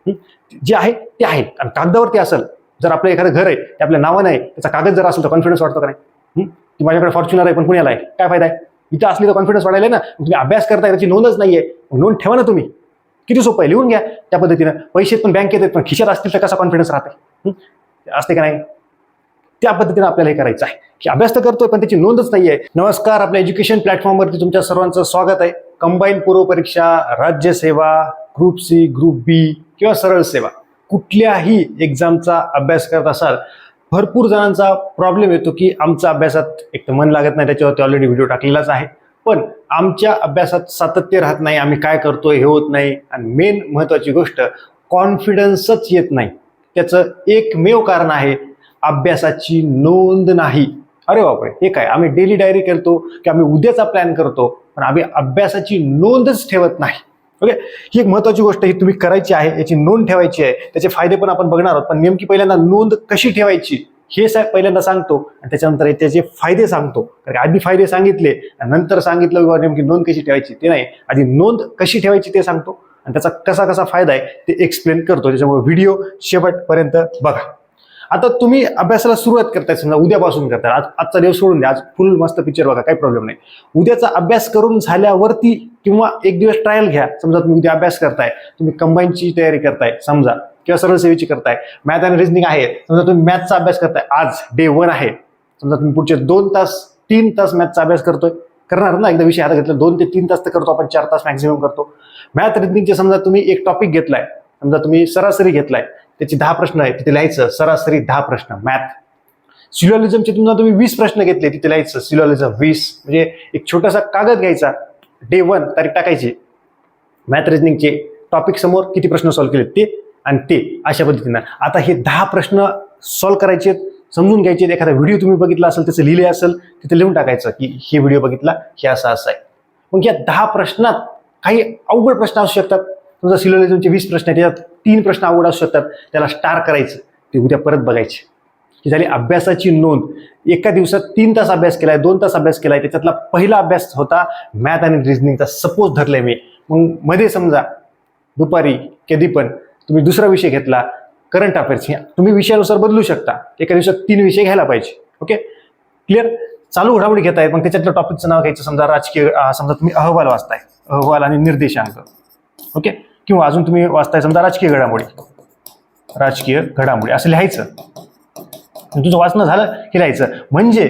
जे आहे ते आहे. आणि कागदावरती असेल, जर आपलं एखादं घर आहे ते आपल्या नावानं आहे, त्याचा कागद जर असेल तर कॉन्फिडन्स वाटतो का नाही? की माझ्याकडे फॉर्च्युनर आहे पण पुण्याला आहे, काय फायदा आहे? इथं असली तर कॉन्फिडन्स वाढायला ना. तुम्ही अभ्यास करताय त्याची नोंदच नाहीये, नोंद ठेवा ना तुम्ही. किती सोपं आहे, लिहून घ्या त्या पद्धतीनं. पैसे पण बँकेत आहेत पण खिशात असतील तर कसा कॉन्फिडन्स राहते? असते का नाही? त्या पद्धतीने आपल्याला हे करायचं आहे की अभ्यास तर करतोय पण त्याची नोंदच नाहीये. नमस्कार, आपल्या एज्युकेशन प्लॅटफॉर्मवरती तुमच्या सर्वांचं स्वागत आहे. कंबाईन पूर्व परीक्षा, राज्यसेवा, ग्रुप सी, ग्रुप बी किंवा सरळ सेवा, कुठल्याही एक्झामचा अभ्यास करत असाल, भरपूर जणांचा प्रॉब्लेम येतो की आमच्या अभ्यासात एक तर मन लागत नाही, त्याच्यावरती ऑलरेडी व्हिडिओ टाकलेलाच आहे, पण आमच्या अभ्यासात सातत्य राहत नाही, आम्ही काय करतोय हे होत नाही, आणि मेन महत्वाची गोष्ट कॉन्फिडन्सच येत नाही. त्याचं एकमेव कारण आहे अभ्यासाची नोंद नाही. अरे बापरे, हे काय, आम्ही डेली डायरी करतो की आम्ही उद्याचा प्लॅन करतो पण आम्ही अभ्यासाची नोंदच ठेवत नाही. ओके, ही एक महत्वाची गोष्ट ही तुम्ही करायची आहे, याची नोंद ठेवायची आहे. त्याचे फायदे पण आपण बघणार आहोत, पण नेमकी पहिल्यांदा नोंद कशी ठेवायची हे पहिल्यांदा सांगतो आणि त्याच्यानंतर त्याचे फायदे सांगतो. कारण आधी फायदे सांगितले आणि नंतर सांगितलं बाबा नेमकी नोंद कशी ठेवायची ते नाही, आधी नोंद कशी ठेवायची ते सांगतो आणि त्याचा कसा कसा फायदा आहे ते एक्सप्लेन करतो. त्याच्यामुळे व्हिडिओ शेवटपर्यंत बघा. आता तुम्ही अभ्यासाला सुरुवात करताय, समजा उद्यापासून करताय, आजचा दिवस सोडून द्या, आज फुल मस्त पिक्चर बघा, काही प्रॉब्लेम नाही. उद्याचा अभ्यास करून झाल्यावरती किंवा एक दिवस ट्रायल घ्या. समजा तुम्ही उद्या अभ्यास करताय, तुम्ही कंबाईनची तयारी करताय समजा, किंवा सरळ सेवेची करताय, मॅथ आणि रिझनिंग आहे, समजा तुम्ही मॅथचा अभ्यास करताय, आज डे 1 आहे, समजा तुम्ही पुढचे 2-3 तास मॅथचा अभ्यास करणार ना. एकदा विषय हातात घेतला 2 ते 3 तास तर करतो आपण, 4 तास मॅक्झिमम करतो. मॅथ रिझनिंगचे समजा तुम्ही एक टॉपिक घेतलाय, समजा तुम्ही सरासरी घेतलाय, त्याचे 10 प्रश्न आहेत, तिथे लिहायचं सरासरी 10 प्रश्न मॅथ. सिलोलिझमचे तुम्ही 20 प्रश्न घेतले, तिथे लिहायचं सिलोलिझम 20. म्हणजे एक छोटासा कागद घ्यायचा, डे 1 तारीख टाकायची, मॅथ रिझनिंगचे टॉपिक समोर किती प्रश्न सॉल्व्ह केले ते आणि ते, अशा पद्धतीनं. आता हे 10 प्रश्न सॉल्व्ह करायचे, समजून घ्यायचे. एखादा व्हिडिओ तुम्ही बघितला असेल, त्याचं लिहिले असेल, तिथे लिहून टाकायचं की हे व्हिडिओ बघितला, हे असं आहे. मग या 10 प्रश्नात काही अवघड प्रश्न असू शकतात. समजा सिलोलिझमचे 20 प्रश्न आहेत, त्याच्यात 3 प्रश्न अवघड असू शकतात, त्याला स्टार करायचं, ते उद्या परत बघायचे. ही झाली अभ्यासाची नोंद. एका दिवसात 3 तास अभ्यास केलाय, 2 तास अभ्यास केलाय, त्याच्यातला पहिला अभ्यास होता मॅथ आणि रिझनिंगचा, सपोज धरलाय मी. मग मध्ये समजा दुपारी कधी पण तुम्ही दुसरा विषय घेतला, करंट अफेअर्स, तुम्ही विषयानुसार बदलू शकता. एका दिवसात 3 विषय घ्यायला पाहिजे. Okay, clear. चालू घडामोडी घेतायत, मग त्याच्यातलं टॉपिकचं नाव घ्यायचं, समजा राजकीय, समजा तुम्ही अहवाल वाचताय, अहवाल आणि निर्देशांक. ओके, किंवा अजून तुम्ही वाचताय समजा राजकीय घडामोडी असं लिहायचं. तुझं वाचणं झालं की लिहायचं. म्हणजे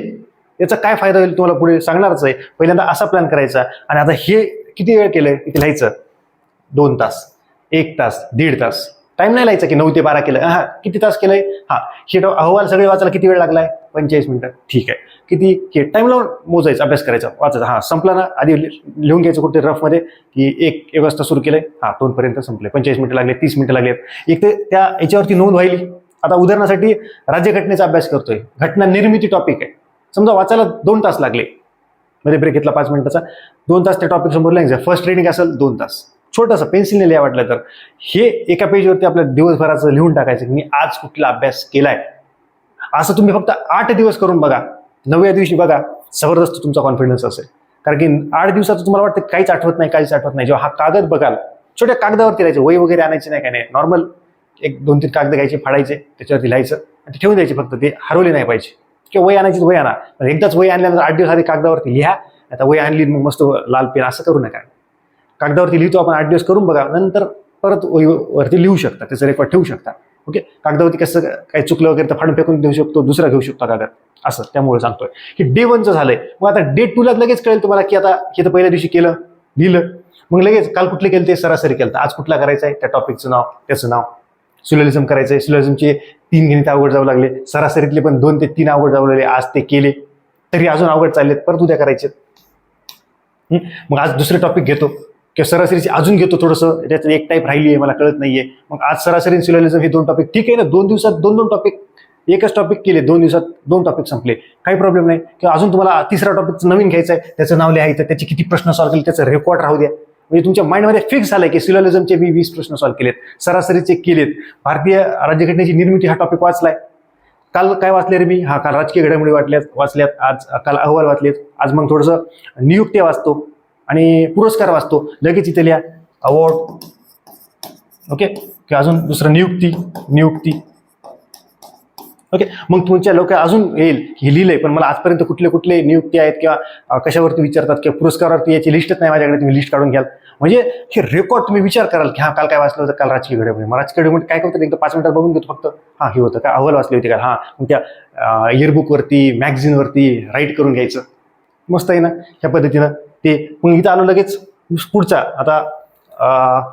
याचा काय फायदा होईल तुम्हाला पुढे सांगणारच आहे. पहिल्यांदा असा प्लॅन करायचा, आणि आता हे किती वेळ केलंय इथे लिहायचं, 2 तास, 1 तास, 1.5 तास. टाइम नाही लिहायचा की 9 ते 12 केलं, किती तास केलंय, हे अहवाल सगळे वाचायला किती वेळ लागलाय, 45 मिनिटं. ठीक आहे, किती हे टाइम लावून मोजायचं, अभ्यास करायचा, वाचायचा. संपला ना, आधी लिहून घ्यायचं कुठे रफ मध्ये की 1 वाजता सुरू केलंय, 2 पर्यंत संपले, 45 मिनिटं लागले, 30 मिनिटं लागलेत. एक तर त्या याच्यावरती नोंद व्हायली. आता उदाहरणासाठी राज्यघटनेचा अभ्यास करतोय, घटना निर्मिती टॉपिक आहे, समजा वाचायला 2 तास लागले, मध्ये ब्रेक घेतला 5 मिनिटाचा, 2 तास त्या टॉपिक समोर लिहायचं. फर्स्ट रीडिंग असेल 2 तास, छोटंसं पेन्सिलने लिहा वाटलं तर. हे एका पेजवरती आपल्या दिवसभराचं लिहून टाकायचं की मी आज कुठला अभ्यास केलाय. असं तुम्ही फक्त 8 दिवस करून बघा, 9व्या दिवशी बघा, जबरदस्त तुमचा कॉन्फिडन्स असेल. कारण की 8 दिवसाचं तुम्हाला वाटतं काहीच आठवत नाही. जेव्हा हा कागद बघाल, छोट्या कागदावरती लिहायचं, वही वगैरे आणायची नाही, काय नाही, नॉर्मल 1-2-3 कागद घ्यायचे, फाडायचे, त्याच्यावरती लिहायचं आणि ठेवून द्यायचे. फक्त ते हरवले नाही पाहिजे. किंवा वही आणायची, वही आणा, पण एकदाच वही आणल्यानंतर 8 दिवस आधी कागदावरती लिहा. आता वही आणली मग मस्त लाल पेन, असं करू नका. कागदावरती लिहितो आपण, 8 दिवस करून बघा, नंतर परत वहीवरती लिहू शकता, त्याचं रेकॉर्ड ठेवू शकता. ओके, कागदावरती कसं काही चुकलं वगैरे तर फाडून फेकून देऊ शकतो, दुसरा घेऊ शकतो कागद, असं. त्यामुळे सांगतोय की डे 1चं झालंय. मग आता डे 2 ला लगेच कळेल तुम्हाला की आता हे तर पहिल्या दिवशी केलं, लिहिलं, मग लगेच काल कुठले केलं ते सरासरी केलं, आज कुठला करायचं आहे, त्या टॉपिकचं नाव, त्याचं नाव. सिलोलिझम करायचंय, सिलोलिझमचे 3 गणित अवघड जाऊ लागले, सरासरीतले पण 2 ते 3 अवघड जाऊ लागले, आज ते केले, तरी अजून अवघड चाललेत, परत उद्या करायचे. मग आज दुसरे टॉपिक घेतो किंवा सरासरीचे अजून घेतो, थोडंसं त्याच्यात एक टाईप राहिली आहे, मला कळत नाहीये. मग आज सरासरी सिलोलिझम हे 2 टॉपिक, ठीक आहे ना, 2 दिवसात 2 टॉपिक, एकच टॉपिक केले, 2 दिवसात 2 टॉपिक संपले, काही प्रॉब्लेम नाही. किंवा अजून तुम्हाला तिसरा टॉपिक नवीन घ्यायचा आहे, त्याचं नाव लिहायचं, त्याचे किती प्रश्न सॉल्व्ह केले त्याचं रेकॉर्ड राहू द्या. म्हणजे तुमच्या माइंडमध्ये फिक्स झालंय की सिलोलिझमचे मी 20 प्रश्न सॉल्व्ह केलेत, सरासरीचे केलेत, भारतीय राज्यघटनेची निर्मिती हा टॉपिक वाचलाय, काल काय वाचले रे मी, काल राजकीय घडामोडी वाचल्यात, आज काल अहवाल वाचलेत, आज मग थोडंसं नियुक्त्या वाचतो आणि पुरस्कार वाचतो, लगेच इथे लिहा अवॉर्ड ओके, किंवा अजून दुसरं नियुक्ती. ओके, मग तुमच्या लोक अजून येईल हे लिहिलंय, पण मला आजपर्यंत कुठले कुठले नियुक्ती आहेत किंवा कशावरती विचारतात किंवा पुरस्कारावरती याची लिस्टच नाही माझ्याकडे, तुम्ही लिस्ट काढून घ्याल. म्हणजे हे रेकॉर्ड तुम्ही विचार कराल की हा काल काय वाचलं होतं, काल राजकीय घडामोडी. मग राजकीय घडामोडी काय करतो, एकदा 5 मिनिटात बघून घेतो फक्त. हा हे होतं का, अहवाल वाचली होती का, हा मग त्या इयरबुकवरती मॅगझिनवरती राईट करून घ्यायचं. मस्त आहे ना ह्या पद्धतीनं. ते मग इथं आलो लगेच पुढचा. आता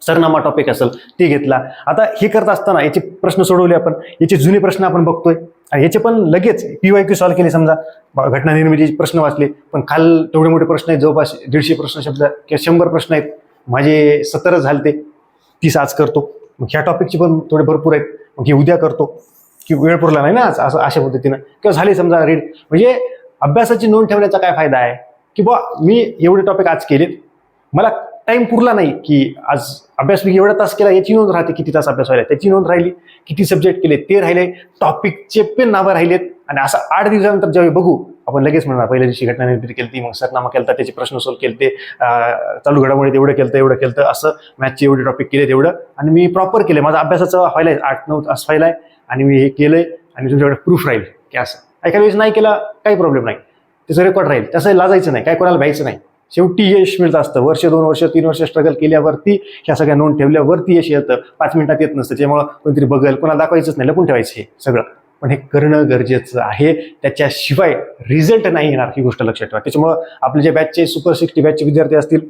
सरनामा टॉपिक असेल ते घेतला. आता हे करत असताना याचे प्रश्न सोडवले आपण, याचे जुने प्रश्न आपण बघतोय आणि याचे पण लगेच PYQ सॉल्व्ह केले. समजा घटना निर्मितीचे प्रश्न वाचले, पण काल तेवढे मोठे प्रश्न आहेत, जवळपास 150 प्रश्न शब्द किंवा 100 प्रश्न आहेत. माझे 17 झाले, ते 30 आज करतो. मग ह्या टॉपिकचे पण थोडे भरपूर आहेत, मग हे उद्या करतो की वेळ पुरला नाही ना असं अशा पद्धतीनं किंवा झाले समजा रीड. म्हणजे अभ्यासाची नोंद ठेवण्याचा काय फायदा आहे की बुवा मी एवढे टॉपिक आज केलेत, मला टाइम पुरला नाही की आज अभ्यास मी एवढा तास केला, याची नोंद राहते, किती तास अभ्यास व्हायला त्याची नोंद राहिली, किती सब्जेक्ट केले ते राहिले, टॉपिकचे पण नावं राहिलेत. आणि असं 8 दिवसानंतर ज्यावेळी बघू आपण लगेच म्हणणार पहिल्या दिवशी घटना निर्मिती केली, मग सरनामा केलता, त्याचे प्रश्न सोल्व केले, चालू घडामोडीत एवढं केलं, असं मॅथचे एवढे टॉपिक केले तेवढं, आणि मी प्रॉपर केले. माझा अभ्यासाचं व्हायला 8-9 तास व्हायलाय आणि मी हे केलंय. आणि तुमच्याकडे प्रूफ राहील की असं एखाद्या वेळेस नाही केला काही प्रॉब्लेम नाही, त्याचं रेकॉर्ड राहील. तसं लाजायचं नाही, काय कोणाला भ्यायचं नाही. शेवटी यश मिळतं असतं. वर्ष 2 वर्ष 3 वर्ष स्ट्रगल केल्यावरती, ह्या सगळ्या नोंद ठेवल्यावरती यश येतं. 5 मिनिटात येत नसतं, त्यामुळे कोणतरी बघेल, कोणाला दाखवायचंच नाही, लपून ठेवायचं हे सगळं. पण हे करणं गरजेचं आहे, त्याच्याशिवाय रिझल्ट नाही येणार, ही गोष्ट लक्षात ठेवा. त्याच्यामुळं आपले जे बॅचचे सुपर 60 बॅचचे विद्यार्थी असतील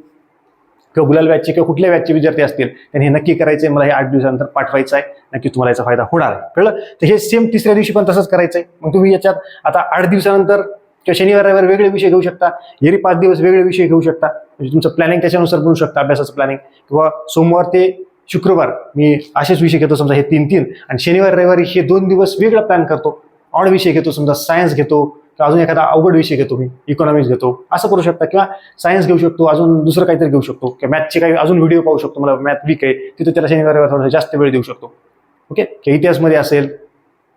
किंवा गुलाल बॅचचे किंवा कुठल्या बॅचचे विद्यार्थी असतील, त्यांनी हे नक्की करायचंय, मला हे 8 दिवसानंतर पाठवायचं आहे, नक्की तुम्हाला याचा फायदा होणार आहे. कळलं? तर हे सेम तिसऱ्या दिवशी पण तसंच करायचंय. मग तुम्ही याच्यात आता 8 दिवसानंतर किंवा शनिवार रविवार वेगळे विषय घेऊ शकता, एरी 5 दिवस वेगळे विषय घेऊ शकता. म्हणजे तुमचं प्लॅनिंग त्याच्यानुसार बनवू शकता, अभ्यासाचं प्लॅनिंग. किंवा सोमवार ते शुक्रवार मी असेच विषय घेतो, समजा हे 3-3, आणि शनिवार रविवारी हे 2 दिवस वेगळा प्लॅन करतो, ऑड विषय घेतो, समजा सायन्स घेतो किंवा अजून एखादा अवघड विषय घेतो, मी इकॉनॉमिक्स घेतो, असं करू शकता. किंवा सायन्स घेऊ शकतो, अजून दुसरं काहीतरी घेऊ शकतो, किंवा मॅथचे काही अजून व्हिडिओ पाहू शकतो. मला मॅथ वीक आहे तिथे त्याला शनिवार रविवार थोडा जास्त वेळ देऊ शकतो. ओके, किंवा इतिहासमध्ये असेल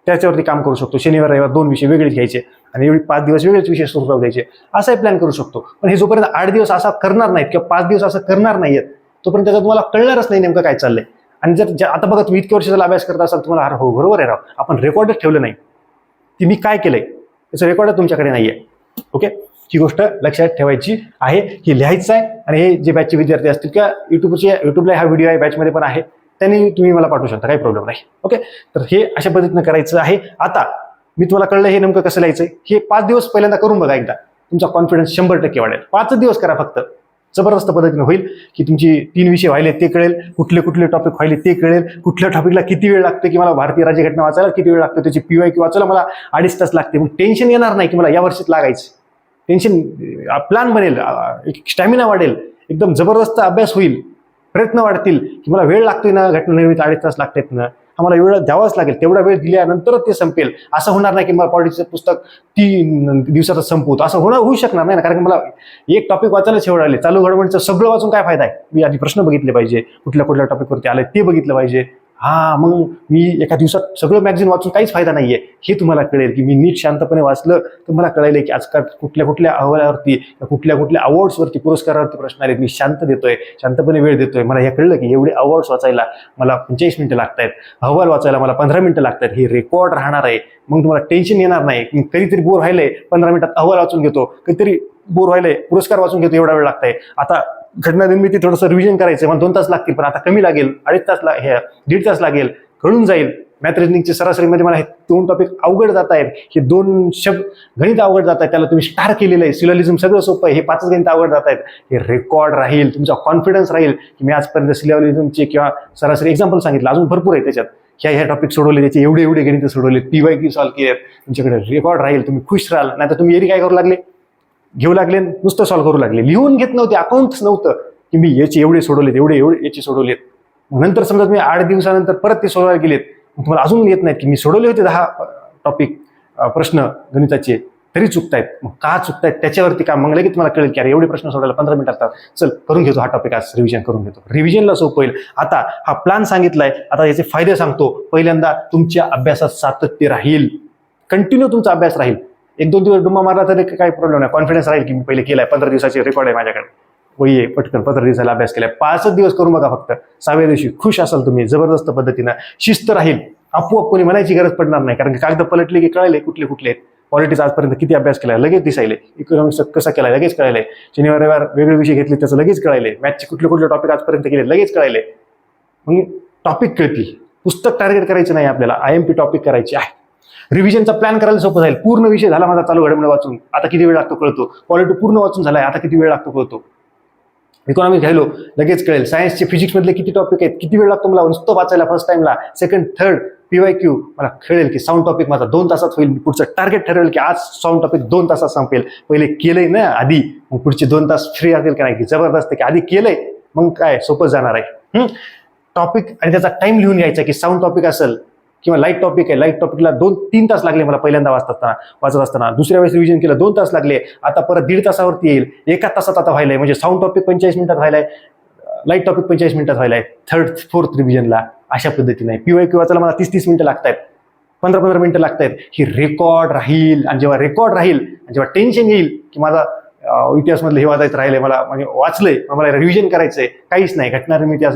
त्याच्यावरती काम करू शकतो. शनिवार रविवार 2 विषय वेगळेच घ्यायचे आणि एवढी 5 दिवस वेगळेच विषय सुरू द्यायचे, असाही प्लॅन करू शकतो. पण हे जोपर्यंत 8 दिवस असा करणार नाहीत किंवा 5 दिवस असं करणार नाहीत, तोपर्यंत त्याचा तुम्हाला कळणारच नाही नेमकं काय चाललंय. आणि जर आता बघा, तुम्ही इतके वर्ष जर अभ्यास करत असाल, तुम्हाला हो बरोबर आहे राव, आपण रेकॉर्डच ठेवलं नाही की मी काय केलंय, त्याचं रेकॉर्डच तुमच्याकडे नाहीये. ओके, ही गोष्ट लक्षात ठेवायची आहे, ही लिहायचं आहे. आणि हे जे बॅचचे विद्यार्थी असतील किंवा युट्यूबला हा व्हिडिओ आहे, बॅचमध्ये पण आहे, त्यांनी तुम्ही मला पाठवू शकता, काही प्रॉब्लेम नाही. ओके, तर हे अशा पद्धतीनं करायचं आहे. आता मी तुम्हाला कळलं हे नेमकं कसं लिहायचंय. हे 5 दिवस पहिल्यांदा करून बघा एकदा, तुमचा कॉन्फिडन्स 100% वाढेल. 5 दिवस करा फक्त, जबरदस्त पद्धतीने होईल की तुमची 3 विषय व्हायले ते कळेल, कुठले कुठले टॉपिक व्हायले ते कळेल, कुठल्या टॉपिकला किती वेळ लागते, की मला भारतीय राज्यघटना वाचायला किती वेळ लागतो, त्याची PYQ वाचायला मला 2.5 तास लागते. मग टेन्शन येणार नाही की मला या वर्षीत लागायचं, टेन्शन प्लॅन बनेल, एक स्टॅमिना वाढेल, एकदम जबरदस्त अभ्यास होईल, प्रयत्न वाढतील की मला वेळ लागतोय ना, घटना निर्मिती 2.5 तास लागतात ना, आम्हाला वेळ द्यावाच लागेल, तेवढा वेळ दिल्यानंतरच ते संपेल. असं होणार नाही की मला पॉलिटिक्सचं पुस्तक 3 दिवसातच संपवतो, असं होऊ शकणार नाही ना. कारण की मला एक टॉपिक वाचायला शेवट आले, चालू घडामोडीचं सगळं वाचून काय फायदा आहे. मी आधी प्रश्न बघितले पाहिजे, कुठल्या कुठल्या टॉपिकवरती आले ते बघितलं पाहिजे. मग मी एका दिवसात सगळं मॅगझिन वाचून काहीच फायदा नाहीये. हे तुम्हाला कळेल की मी नीट शांतपणे वाचलं तर मला कळेल की आजकाल कुठल्या कुठल्या अहवालावरती, कुठल्या कुठल्या अवॉर्ड्सवरती, पुरस्कारावरती प्रश्न आले, मी शांत देतोय, शांतपणे वेळ देतोय. मला हे कळलं की एवढे अवॉर्ड्स वाचायला मला 45 मिनिटं लागतायत, अहवाल वाचायला मला 15 मिनिटं लागतात. हे रेकॉर्ड राहणार आहे, मग तुम्हाला टेन्शन येणार नाही. मी कधीतरी बोर व्हायलंय, 15 मिनिटात अहवाल वाचून घेतो, कधीतरी बोर व्हायलंय, पुरस्कार वाचून घेतो, एवढा वेळ लागतंय. आता घटना निर्मिती थोडंसं रिव्हिजन करायचं, मला 2 तास लागतील, पण आता कमी लागेल, 2.5 तास 1.5 तास लागेल, कळून जाईल. मॅथ रिजनिंगचे सरासरीमध्ये मला हे 2 टॉपिक अवघड जात आहेत, हे 2 शब्द गणित अवघड जात आहेत, त्याला तुम्ही स्टार केलेलं आहे, सिलोजिझम सगळं सोपं आहे, हे 5 गणित अवघड जात आहेत. हे रेकॉर्ड राहील, तुमचा कॉन्फिडन्स राहील की मी आजपर्यंत सिलोजिझमचे किंवा सरासरी एक्झाम्पल सांगितलं, अजून भरपूर आहे त्याच्यात, ह्या टॉपिक सोडवले, त्याचे एवढे गणित सोडवले, PYQ सॉल्व्ह केले, तुमच्याकडे रेकॉर्ड राहील, तुम्ही खुश राहाल. नाही तर तुम्ही एरी काय करू लागले, घेऊ लागले, नुसतं सॉल्व्ह करू लागले, लिहून घेत नव्हते, अकाउंट्स नव्हतं की मी याचे एवढे सोडवलेत, एवढे याचे सोडवलेत. नंतर समजा तुम्ही 8 दिवसानंतर परत ते सोडवायला गेलेत, तुम्हाला अजून येत नाहीत की मी सोडवले होते 10 टॉपिक प्रश्न गणिताचे, तरी चुकतायत. मग का चुकतायत त्याच्यावरती काम, मग लगेच तुम्हाला कळेल की अरे एवढे प्रश्न सोडवायला 15 मिनिटात, चल करून घेतो हा टॉपिक, आज रिव्हिजन करून घेतो. रिव्हिजनला सोपं होईल. आता हा प्लॅन सांगितलाय, आता याचे फायदे सांगतो. पहिल्यांदा तुमच्या अभ्यासात सातत्य राहील, कंटिन्यू तुमचा अभ्यास राहील. 1-2 दिवस डुम्मा मारला तरी काही प्रॉब्लेम नाही, कॉन्फिडन्स राहील की मी पहिले केलाय, 15 दिवसाचे रेकॉर्ड आहे माझ्याकडे. वही आहे, पटकन पत्र दिसायला अभ्यास केलाय. 5च दिवस करून बघा फक्त. 6व्या दिवशी खुश असाल तुम्ही जबरदस्त पद्धतीनं. शिस्त राहील, आपोआप कोणी म्हणायची गरज पडणार नाही, कारण कागद पलटले की कळले कुठले कुठले आहेत. पॉलिटिक्स आजपर्यंत किती अभ्यास केलाय लगेच दिसायले. इकॉनॉमिक्स कसा केलाय लगेच कळायलंय. शनिवार रविवार वेगळे विषय घेतले त्याचं लगेच कळायलंय. मॅथचे कुठले कुठले टॉपिक आजपर्यंत केले लगेच कळायले. मग टॉपिक कळती, पुस्तक टार्गेट करायचं नाही आपल्याला, IMP टॉपिक करायचे आहे. रिव्हिजनचा प्लॅन करायला सोपं जाईल. पूर्ण विषय झाला माझा चालू घडामोडी वाचून, आता किती वेळ लागतो कळतो. पॉलिटी पूर्ण वाचून झालाय, आता किती वेळ लागतो कळतो. इकॉनॉमिक्स घ्यायलो लगेच कळेल. सायन्सचे फिजिक्स मधले किती टॉपिक आहेत, किती वेळ लागतो मला नुसतं वाचायला फर्स्ट टाइमला. सेकंड थर्ड PYQ मला कळेल की साऊंड टॉपिक माझा 2 तासात होईल. पुढचं टार्गेट ठरवेल की आज साऊंड टॉपिक 2 तासात संपेल. पहिले केलंय ना आधी, मग पुढचे 2 तास फ्री असतील का नाही, की जबरदस्त की आधी केलंय मग काय सोपं जाणार आहे. टॉपिक आणि त्याचा टाइम लिहून घ्यायचा की साऊंड टॉपिक असेल किंवा लाईट टॉपिक आहे, लाईट टॉपिकला 2-3 तास लागले मला पहिल्यांदा वाचत असताना. दुसऱ्या वेळेस रिव्हिजन केलं 2 तास लागले. आता परत 1.5 तासावरती येईल. 1 तासात आता व्हायलाय. म्हणजे साऊंड टॉपिक 45 मिनिटात व्हायलाय, लाईट टॉपिक 45 मिनिटात व्हायलाय. थर्ड फोर्थ रिव्हिजनला अशा पद्धतीने. PYQ वाचायला मला 30-30 मिनिटं लागतायत, 15-15 मिनिटं लागतायत. ही रेकॉर्ड राहील, आणि जेव्हा रेकॉर्ड राहील आणि जेव्हा टेन्शन येईल की माझा इतिहास मधलं हे वाचायचं राहिलंय, मला म्हणजे वाचलंय मला रिव्हिजन करायचंय, काहीच नाही घटनार मी इतिहास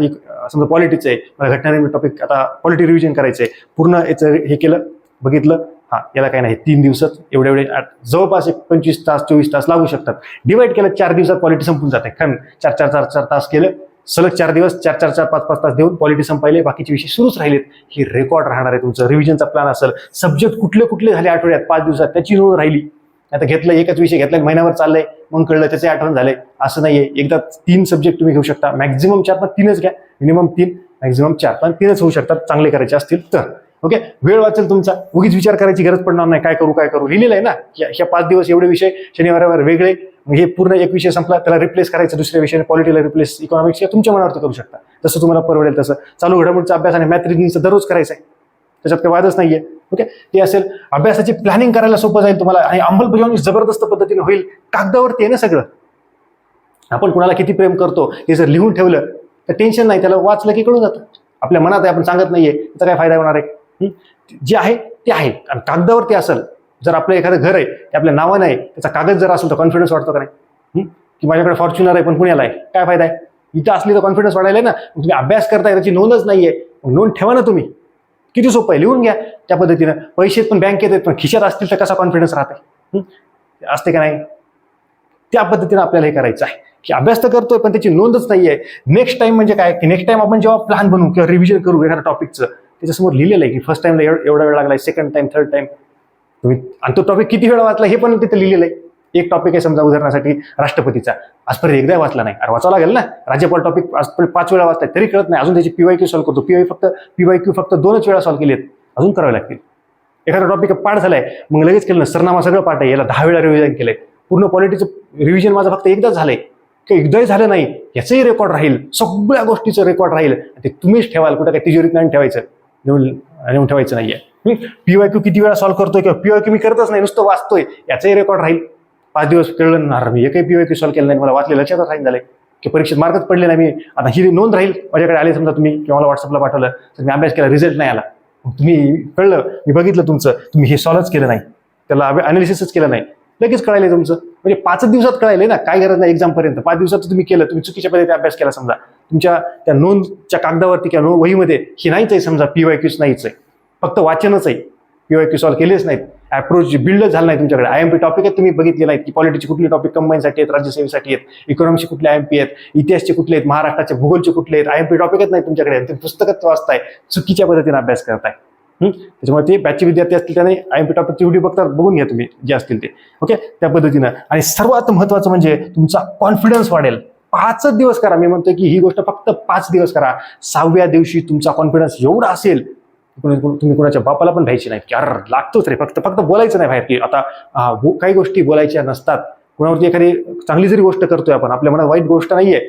समजा पॉलिटिक्स आहे, मला घटनार टॉपिक आता पॉलिटी रिव्हिजन करायचंय, पूर्ण याचं हे केलं बघितलं, हा याला काय नाही 3 दिवसात एवढे जवळपास 25 तास 24 तास लागू शकतात. डिवाइड केलं 4 दिवसात पॉलिटी संपून जाते. कारण 4 तास केलं सलग 4 दिवस 4 5 तास देऊन पॉलिटी संपायले, बाकीचे विषय सुरूच राहिलेत. ही रेकॉर्ड राहणार आहे तुमचं. रिव्हिजनचा प्लॅन असेल, सब्जेक्ट कुठले कुठले झाले आठवड्यात 5 दिवसात त्याची नोंद राहिली. आता घेतलं एकच विषय घेतला महिन्यावर चाललंय, मग कळलं त्याचे आठवण झाले, असं नाहीये. एकदा 3 सब्जेक्ट तुम्ही घेऊ शकता, मॅक्झिमम 4 पण 3च घ्या, मिनिमम 3 मॅक्झिमम 4 पण 3च होऊ शकतात चांगले करायचे असतील तर. ओके, वेळ वाचेल तुमचा, उगीच विचार करायची गरज पडणार नाही काय करू लिहिलेलं आहे ना. ह्या 5 दिवस एवढे विषय शनिवारावर वेगळे, हे पूर्ण एक विषय संपला त्याला रिप्लेस करायचं दुसऱ्या विषयाने, पॉलिटीला रिप्लेस, इकॉनॉमिक्स तुमच्या मनावरती करू शकता जसं तुम्हाला परवडेल तसं. चालू घडामोडीचा अभ्यास आणि मॅथ रिजनिंगचा दररोज करायचा आहे, त्याच्यात काही वादच नाहीये. ओके, ते असेल. अभ्यासाची प्लॅनिंग करायला सोपं जाईल तुम्हाला आणि अंमलबजावणी जबरदस्त पद्धतीने होईल. कागदावरती आहे ना सगळं. आपण कुणाला किती प्रेम करतो हे जर लिहून ठेवलं तर टेन्शन नाही, त्याला वाचलं की कळून जातं. आपल्या मनात आहे, आपण सांगत नाहीये, त्याचा काय फायदा होणार आहे. जे आहे ते आहे. आणि कागदावरती असेल, जर आपलं एखादं घर आहे ते आपल्या नावानं आहे, त्याचा कागद जर असेल तर कॉन्फिडन्स वाटतो का नाही. की माझ्याकडे फॉर्च्युनर आहे पण पुण्याला आहे, काय फायदा आहे. इथं असली तर कॉन्फिडन्स वाढायला ना. तुम्ही अभ्यास करताय त्याची नोंदच नाहीये, नोंद ठेवा ना तुम्ही. किती सोपं आहे, लिहून घ्या त्या पद्धतीनं. पैसे पण बँकेत आहेत पण खिशात असतील तर कसा कॉन्फिडन्स राहते, असते का नाही. त्या पद्धतीनं आपल्याला हे करायचं आहे की अभ्यास तर करतोय पण त्याची नोंदच नाहीये. नेक्स्ट टाइम म्हणजे काय की नेक्स्ट टाइम आपण जेव्हा प्लॅन बनवू किंवा रिव्हिजन करू एखाद्या टॉपिकचं, त्याच्यासमोर लिहिलेलं आहे की फर्स्ट टाइमला एवढा वेळ लागलाय, सेकंड टाइम थर्ड टाइम तुम्ही, आणि तो टॉपिक किती वेळा वाचला हे पण तिथे लिहिलेलं आहे. एक टॉपिक आहे समजा उदाहरणासाठी राष्ट्रपतीचा, आजपर्यंत एकदा वाचला नाही, अरे वाचावं लागेल ना. राज्यपाल टॉपिक आजपर्यंत 5 वेळा वाचताय तरी कळत नाही, अजून त्याची PYQ सॉल्व्ह करतो. PYQ फक्त 2च वेळा सॉल्व्ह केलेत, अजून करावे लागतील. एखादा टॉपिक पाठ झालाय मग लगेच केलं ना, सरनामा सगळं पाठ आहे, याला 10 वेळा रिव्हिजन केलंय. पूर्ण पॉलिटीचं रिव्हिजन माझं फक्त एकदाच झालंय, काही एकदाही झालं नाही, याचंही रेकॉर्ड राहील, सगळ्या गोष्टीचं रेकॉर्ड राहील. ते तुम्हीच ठेवाल, कुठं काही तिजोरीत नाही ठेवायचं, नेऊन ठेवायचं नाहीये. PYQ किती वेळा सॉल्व्ह करतोय किंवा PYQ मी करतच नाही नुसतं वाचतोय, याचंही रेकॉर्ड राहील. 5 दिवस कळलं ना, मी एकही PYQ सॉल्व्ह केलं नाही, मला वाचले लक्षातच राहील झालंय की परीक्षेत मार्कच पडले नाही. मी आता ही नोंद राहील माझ्याकडे. आले समजा तुम्ही किंवा मला व्हॉट्सअपला पाठवलं तर मी अभ्यास केला, रिझल्ट नाही आला, तुम्ही कळलं मी बघितलं तुमचं, तुम्ही हे सॉल्व्हच केलं नाही, त्याला अनालिसिसच केलं नाही, लगेच कळायला तुमचं. म्हणजे 5 दिवसात कळायले ना, काय गरज नाही एक्झाम पर्यंत. 5 दिवसात तुम्ही केलं, तुम्ही चुकीच्या पद्धतीने अभ्यास केला समजा, तुमच्या त्या नोंदच्या कागदावरती किंवा वहीमध्ये ही नाहीच आहे समजा, PYQच नाहीच आहे, फक्त वाचनच आहे, PYQ सॉल्व्ह केलेच नाहीत, अप्रोच बिल्डच झालं नाही तुमच्याकडे. IMP टॉपिक आहेत तुम्ही बघितले नाहीत की पॉलिटिक्सचे कुठले टॉपिक कंबाईनसाठी आहेत, राज्यसेवेसाठी आहेत, इकॉनॉमिक्सचे कुठले IMP आहेत, इतिहासचे कुठले आहेत, महाराष्ट्राचे भूगोलचे कुठले आहेत, IMP टॉपिकच नाही तुमच्याकडे. तुम्ही पुस्तकच वाचताय, चुकीच्या पद्धतीने अभ्यास करताय. त्याच्यामुळे ते बॅचचे विद्यार्थी असतील त्याने IMP टॉपिकची व्हिडिओ बघता बघून घ्या तुम्ही जे असतील ते. ओके, त्या पद्धतीनं. आणि सर्वात महत्वाचं म्हणजे तुमचा कॉन्फिडन्स वाढेल. 5च दिवस करा. मी म्हणतोय की ही गोष्ट फक्त 5 दिवस करा. 6व्या दिवशी तुमचा कॉन्फिडन्स एवढा असेल तुम्ही कोणाच्या बापाला पण भ्यायची नाही की अरे लागतोच रे, फक्त बोलायचं नाही बाहेर की आता काही गोष्टी बोलायच्या नसतात. कोणावरती एखादी चांगली जरी गोष्ट करतोय आपण, आपल्या मनात वाईट गोष्ट नाहीये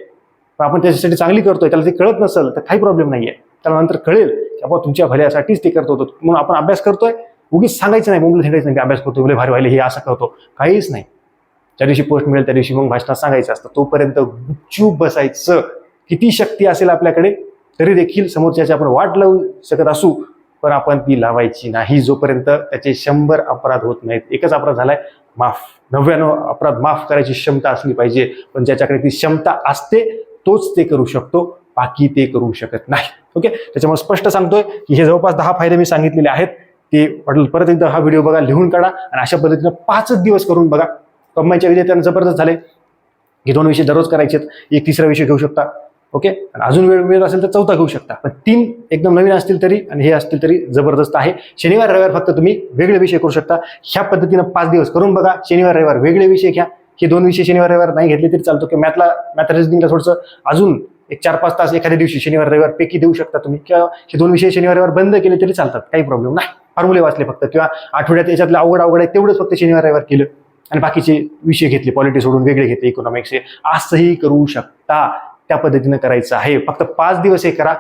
पण आपण त्याच्यासाठी चांगली करतोय, त्याला ते कळत नसेल तर काही प्रॉब्लेम नाहीये. त्याला नंतर कळेल की आपण तुमच्या भल्यासाठीच ते करत होतो, म्हणून आपण अभ्यास करतोय. उगीच सांगायचं नाही, मुंबईला सांगायचं नाही की अभ्यास करतोय, भारी व्हायला हे असं करतो, काहीच नाही. ज्या दिवशी पोस्ट मिळेल त्या दिवशी मग भाषणात सांगायचं असतं. तोपर्यंत गुपचूप बसायचं. किती शक्ती असेल आपल्याकडे तरी देखील समोरच्याची आपण वाट लावू शकत असू पण आपण ती लावायची नाही जोपर्यंत त्याचे 100 अपराध होत नाहीत. एकच अपराध झालाय, माफ. 99 अपराध माफ करायची क्षमता असली पाहिजे, पण ज्याच्याकडे ती क्षमता असते तोच ते करू शकतो, बाकी ते करू शकत नाही. ओके, त्याच्यामुळे स्पष्ट सांगतोय की हे जवळपास 10 फायदे मी सांगितलेले आहेत. ते वाटलं परत एकदा हा व्हिडिओ बघा, लिहून काढा आणि अशा पद्धतीनं 5 दिवस करून बघा. कमाईच्या विजेत्यांना जबरदस्त झाले. हे 2 विषय दररोज करायचे, एक तिसरा विषय घेऊ शकता. ओके, आणि अजून वेळ मिळत असेल तर 4था घेऊ शकता, पण 3 एकदम नवीन असतील तरी आणि हे असतील तरी जबरदस्त आहे. शनिवार रविवार फक्त तुम्ही वेगळे विषय करू शकता. ह्या पद्धतीनं 5 दिवस करून बघा. शनिवार रविवार वेगळे विषय घ्या. हे 2 विषय शनिवार रविवार नाही घेतले तरी चालतो, की मॅथ रिझनिंगला थोडंसं अजून एक 4-5 तास एखाद्या दिवशी शनिवार रविवार पैकी देऊ शकता तुम्ही, किंवा हे 2 विषय शनिवार रविवार बंद केले तरी चालतात, काही प्रॉब्लेम नाही. फॉर्म्युले वाचले फक्त, किंवा आठवड्यात याच्यातलं अवघड आहे तेवढंच फक्त शनिवार रविवार केलं आणि बाकीचे विषय घेतले, पॉलिटी सोडून वेगळे घेतले, इकॉनॉमिक्स हे असंही करू शकता. त्या पद्धतीनं करायचं आहे. फक्त 5 दिवस हे करा.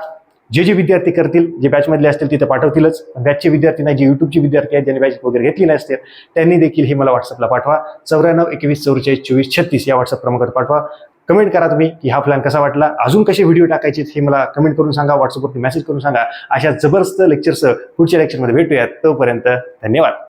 जे विद्यार्थी करतील, जे बॅचमधले असतील तिथे पाठवतीलच. बॅचचे विद्यार्थी नाही, जे युट्यूबचे विद्यार्थी आहेत, ज्यांनी बॅच वगैरे घेतली नसते, त्यांनी देखील हे मला व्हॉट्सअपला पाठवा. 94 21 44 24 36 या व्हॉट्सअप क्रमांकावर पाठवा. कमेंट करा तुम्ही की हा प्लॅन कसा वाटला, अजून कसे व्हिडिओ टाकायचे हे मला कमेंट करून सांगा, व्हॉट्सअपवरती मेसेज करून सांगा. अशा जबरदस्त लेक्चर्स पुढच्या लेक्चरमध्ये भेटूयात. तोपर्यंत धन्यवाद.